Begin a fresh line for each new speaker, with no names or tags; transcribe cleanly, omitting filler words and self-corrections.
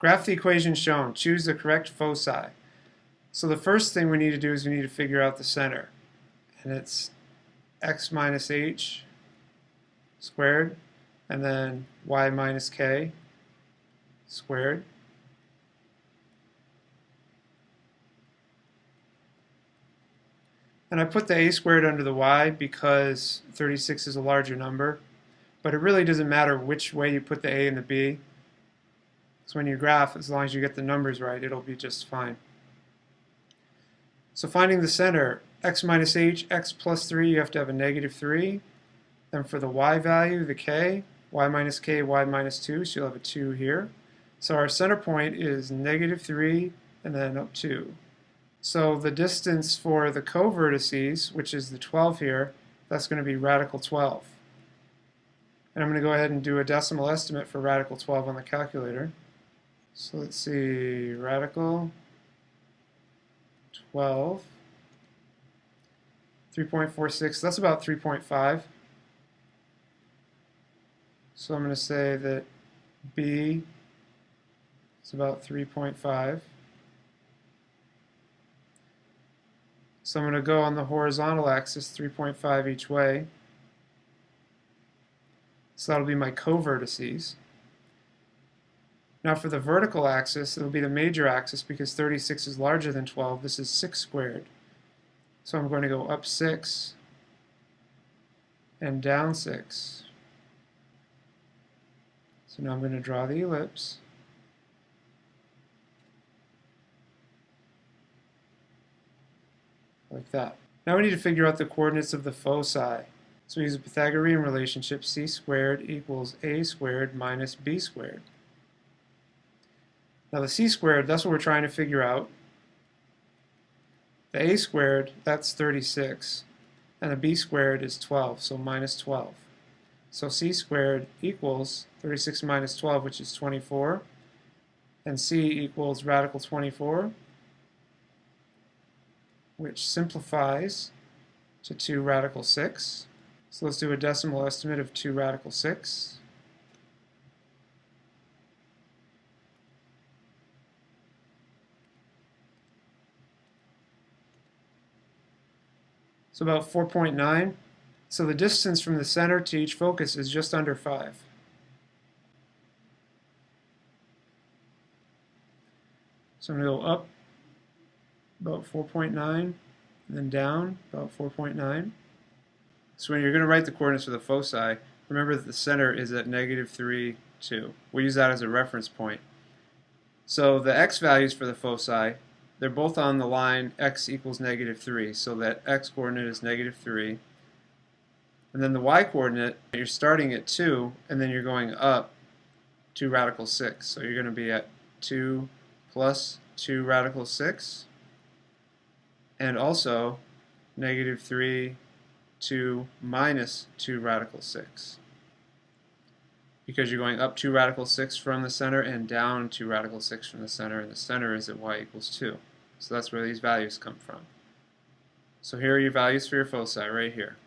Graph the equation shown. Choose the correct foci. So the first thing we need to do is we need to figure out the center. And it's x minus h squared, and then y minus k squared. And I put the a squared under the y because 36 is a larger number. But it really doesn't matter which way you put the a and the b. So when you graph, as long as you get the numbers right, it'll be just fine. So finding the center, x minus h, x plus 3, you have to have a negative 3. Then for the y value, the k, y minus k, y minus 2, so you'll have a 2 here. So our center point is negative 3 and then up 2. So the distance for the co-vertices, which is the 12 here, that's going to be radical 12. And I'm going to go ahead and do a decimal estimate for radical 12 on the calculator. So let's see, radical 12, 3.46, that's about 3.5. So I'm going to say that b is about 3.5. So I'm going to go on the horizontal axis 3.5 each way. So that'll be my co-vertices. Now for the vertical axis, it'll be the major axis because 36 is larger than 12. This is 6 squared. So I'm going to go up 6 and down 6. So now I'm going to draw the ellipse. Like that. Now we need to figure out the coordinates of the foci. So we use a Pythagorean relationship, c squared equals a squared minus b squared. Now the c squared, that's what we're trying to figure out. The a squared, that's 36. And the b squared is 12, so minus 12. So c squared equals 36 minus 12, which is 24. And c equals radical 24, which simplifies to 2 radical 6. So let's do a decimal estimate of 2 radical 6. So about 4.9. So the distance from the center to each focus is just under 5. So I'm going to go up about 4.9, and then down about 4.9. So when you're going to write the coordinates for the foci, remember that the center is at negative 3, 2. We'll use that as a reference point. So the x values for the foci, they're both on the line x equals negative 3, so that x coordinate is negative 3. And then the y coordinate, you're starting at 2, and then you're going up 2 radical 6. So you're going to be at 2 plus 2 radical 6, and also negative 3, 2 minus 2 radical 6. Because you're going up 2 radical 6 from the center and down 2 radical 6 from the center, and the center is at y equals 2. So that's where these values come from. So here are your values for your foci right here.